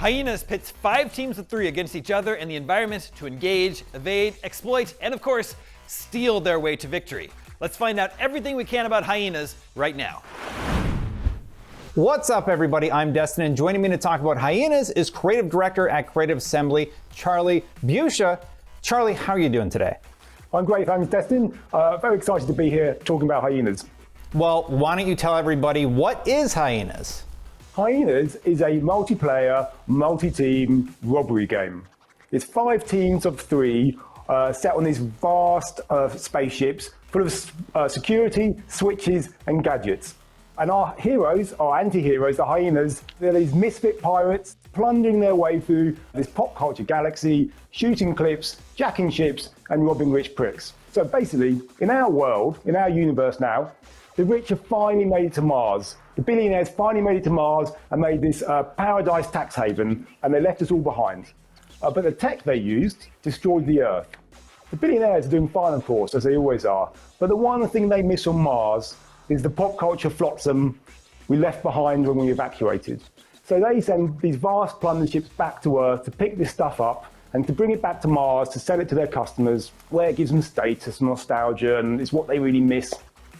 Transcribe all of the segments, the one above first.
Hyenas pits 5 teams of 3 against each other in the environment to engage, evade, exploit, and of course, steal their way to victory. Let's find out everything we can about Hyenas right now. What's up, everybody? I'm Destin, and joining me to talk about Hyenas is Creative Director at Creative Assembly, Charlie Bewsher. Charlie, how are you doing today? I'm great, thanks, Destin. Very excited to be here talking about Hyenas. Well, why don't you tell everybody what is Hyenas? Hyenas is a multiplayer, multi-team robbery game. It's 5 teams of 3 set on these vast spaceships full of security, switches, and gadgets. And our heroes, our anti-heroes, the Hyenas, they're these misfit pirates plundering their way through this pop culture galaxy, shooting clips, jacking ships, and robbing rich pricks. So basically, in our world, in our universe now, the rich have finally made it to Mars. The billionaires finally made it to Mars and made this paradise tax haven, and they left us all behind. But the tech they used destroyed the Earth. The billionaires are doing fine, of course, as they always are. But the one thing they miss on Mars is the pop culture flotsam we left behind when we evacuated. So they send these vast plunder ships back to Earth to pick this stuff up and to bring it back to Mars to sell it to their customers, where it gives them status, nostalgia, and it's what they really miss.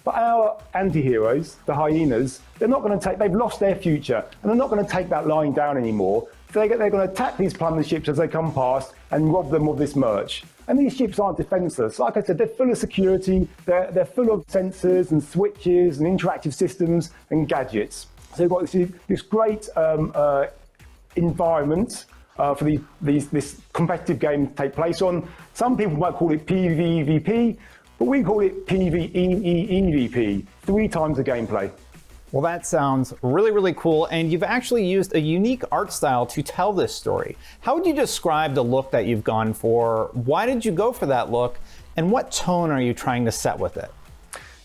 But our anti-heroes, the Hyenas, they've lost their future, and they're not going to take that lying down anymore. So they're going to attack these plunder ships as they come past and rob them of this merch. And these ships aren't defenseless. Like I said, they're full of security, they're full of sensors and switches and interactive systems and gadgets. So you've got this great environment for this competitive game to take place on. Some people might call it PvEvP, but we call it PvEvP, 3 times the gameplay. Well, that sounds really, really cool, and you've actually used a unique art style to tell this story. How would you describe the look that you've gone for? Why did you go for that look, and what tone are you trying to set with it?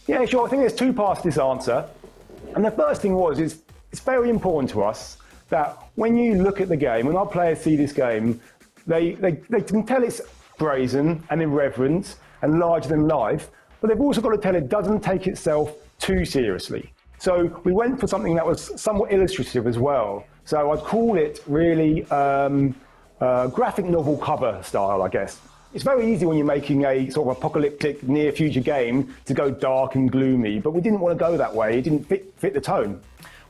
Yeah, sure. I think there's 2 parts to this answer. And the first thing is it's very important to us that when you look at the game, when our players see this game, they can tell it's brazen and irreverent and larger than life, but they've also got to tell it doesn't take itself too seriously. So we went for something that was somewhat illustrative as well. So I'd call it really graphic novel cover style, I guess. It's very easy when you're making a sort of apocalyptic near future game to go dark and gloomy, but we didn't want to go that way. It didn't fit the tone.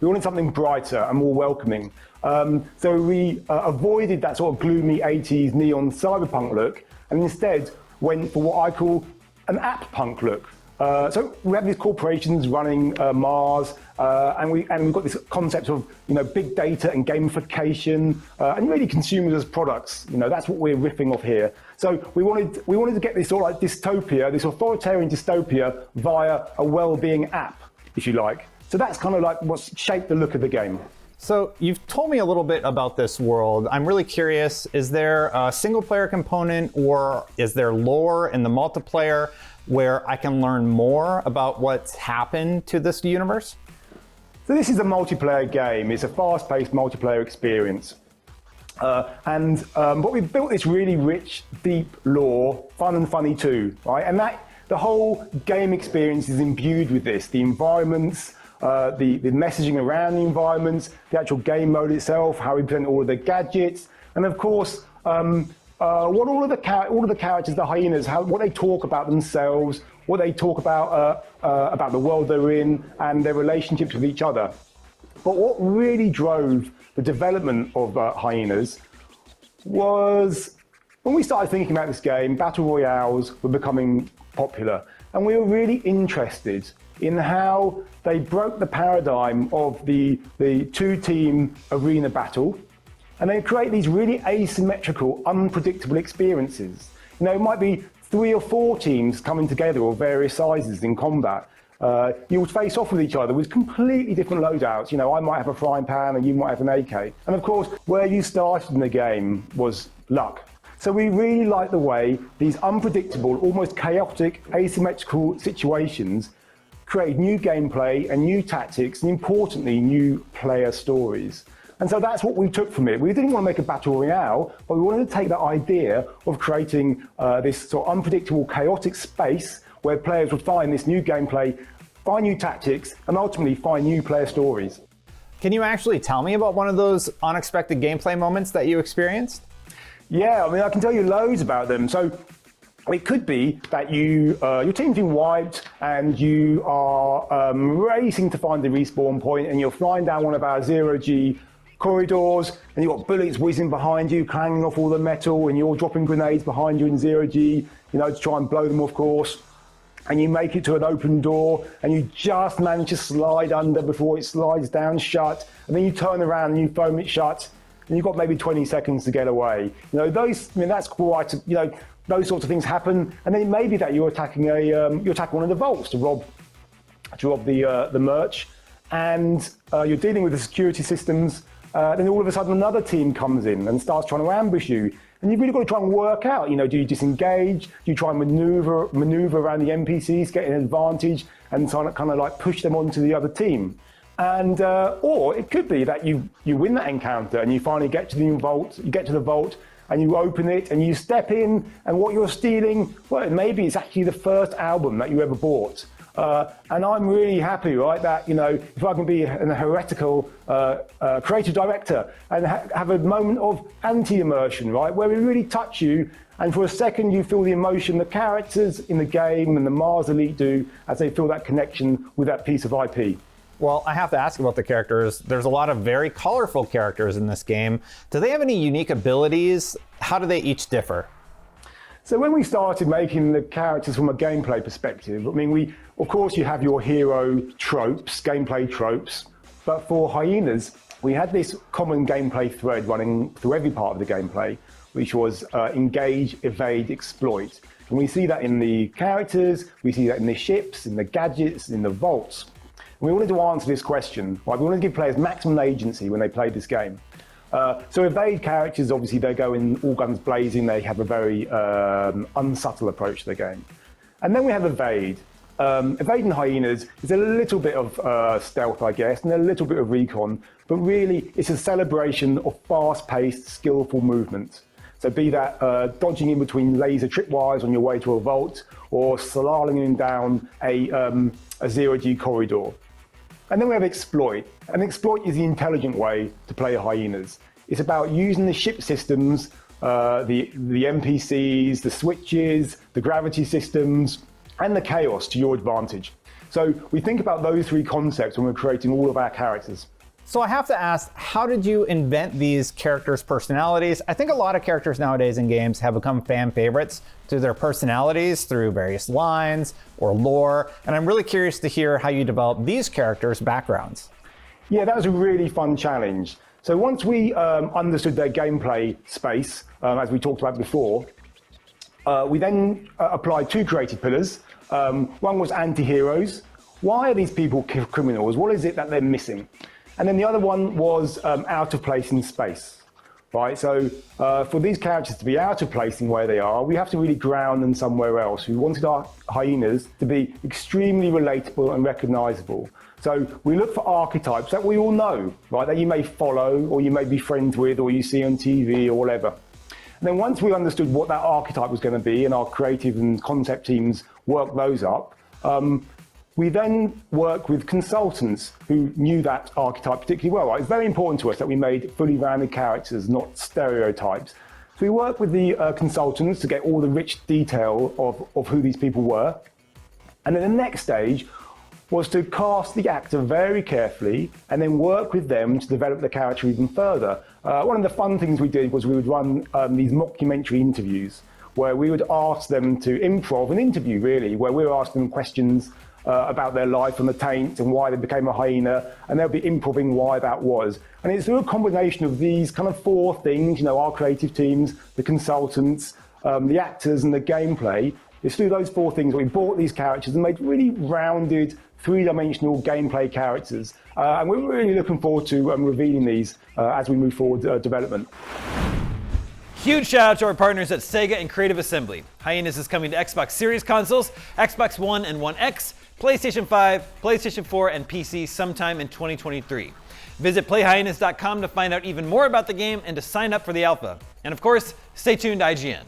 We wanted something brighter and more welcoming. So we avoided that sort of gloomy 80s neon cyberpunk look and instead went for what I call an app punk look. So we have these corporations running Mars, and we've got this concept of big data and gamification, and really consumers as products. That's what we're riffing off here. So we wanted to get this sort of like dystopia, this authoritarian dystopia via a well-being app, if you like. So that's kind of like what's shaped the look of the game. So you've told me a little bit about this world. I'm really curious, is there a single player component or is there lore in the multiplayer where I can learn more about what's happened to this universe? So this is a multiplayer game. It's a fast-paced multiplayer experience. But we've built this really rich, deep lore, fun and funny too, right? And the whole game experience is imbued with this. The environments, the messaging around the environments, the actual game mode itself, how we present all of the gadgets, and of course, what all of the characters, the Hyenas, what they talk about themselves, what they talk about the world they're in, and their relationships with each other. But what really drove the development of Hyenas was when we started thinking about this game, battle royales were becoming popular, and we were really interested in how they broke the paradigm of the 2-team arena battle, and they create these really asymmetrical, unpredictable experiences. It might be 3 or 4 teams coming together of various sizes in combat. You would face off with each other with completely different loadouts. I might have a frying pan and you might have an AK. And of course, where you started in the game was luck. So we really like the way these unpredictable, almost chaotic, asymmetrical situations create new gameplay and new tactics, and importantly, new player stories. And so that's what we took from it. We didn't want to make a battle royale, but we wanted to take that idea of creating this sort of unpredictable, chaotic space where players would find this new gameplay, find new tactics, and ultimately find new player stories. Can you actually tell me about one of those unexpected gameplay moments that you experienced? Yeah, I mean, I can tell you loads about them. So it could be that your team's been wiped and you are racing to find the respawn point, and you're flying down one of our zero-G corridors, and you've got bullets whizzing behind you, clanging off all the metal, and you're dropping grenades behind you in zero-G, to try and blow them, of course. And you make it to an open door, and you just manage to slide under before it slides down shut, and then you turn around and you foam it shut, and you've got maybe 20 seconds to get away. That's quite, those sorts of things happen. And then it may be that you're attacking you attack one of the vaults to rob the merch, and you're dealing with the security systems. Then all of a sudden another team comes in and starts trying to ambush you. And you've really got to try and work out, do you disengage? Do you try and maneuver around the NPCs, get an advantage, and kind of like push them onto the other team? And or it could be that you win that encounter and you finally get to the vault, and you open it and you step in, and what you're stealing, well, maybe it's actually the first album that you ever bought. And I'm really happy, right, that, if I can be a heretical creative director and have a moment of anti-immersion, right, where we really touch you, and for a second you feel the emotion the characters in the game and the Mars Elite do as they feel that connection with that piece of IP. Well, I have to ask about the characters. There's a lot of very colorful characters in this game. Do they have any unique abilities? How do they each differ? So when we started making the characters from a gameplay perspective, I mean, of course you have your hero tropes, gameplay tropes, but for Hyenas, we had this common gameplay thread running through every part of the gameplay, which was engage, evade, exploit. And we see that in the characters, we see that in the ships, in the gadgets, in the vaults. And we wanted to answer this question, right? We wanted to give players maximum agency when they played this game. So evade characters, obviously they go in all guns blazing, they have a very unsubtle approach to the game. And then we have evade. Evade in Hyenas is a little bit of stealth, I guess, and a little bit of recon, but really it's a celebration of fast-paced, skillful movement. So be that dodging in between laser tripwires on your way to a vault, or slaloming down a zero-G corridor. And then we have exploit. And exploit is the intelligent way to play Hyenas. It's about using the ship systems, the NPCs, the switches, the gravity systems, and the chaos to your advantage. So we think about those three concepts when we're creating all of our characters. So I have to ask, how did you invent these characters' personalities? I think a lot of characters nowadays in games have become fan favorites through their personalities, through various lines or lore, and I'm really curious to hear how you developed these characters' backgrounds. Yeah, that was a really fun challenge. So once we understood their gameplay space, as we talked about before, we then applied two creative pillars. One was anti-heroes. Why are these people criminals? What is it that they're missing? And then the other one was out of place in space, right? So for these characters to be out of place in where they are, we have to really ground them somewhere else. We wanted our Hyenas to be extremely relatable and recognizable. So we look for archetypes that we all know, right? That you may follow, or you may be friends with, or you see on TV or whatever. And then once we understood what that archetype was going to be, and our creative and concept teams worked those up, we then work with consultants who knew that archetype particularly well. Right? It's very important to us that we made fully rounded characters, not stereotypes. So we worked with the consultants to get all the rich detail of who these people were. And then the next stage was to cast the actor very carefully and then work with them to develop the character even further. One of the fun things we did was we would run these mockumentary interviews where we would ask them to improv an interview, really, where we were asking them questions about their life on the taint and why they became a hyena, and they'll be improving why that was. And it's through a combination of these kind of four things, our creative teams, the consultants, the actors, and the gameplay. It's through those four things that we brought these characters and made really rounded, three-dimensional gameplay characters. And we're really looking forward to revealing these as we move forward development. Huge shout out to our partners at SEGA and Creative Assembly. Hyenas is coming to Xbox Series consoles, Xbox One and One X, PlayStation 5, PlayStation 4, and PC sometime in 2023. Visit playhyenas.com to find out even more about the game and to sign up for the alpha. And of course, stay tuned to IGN.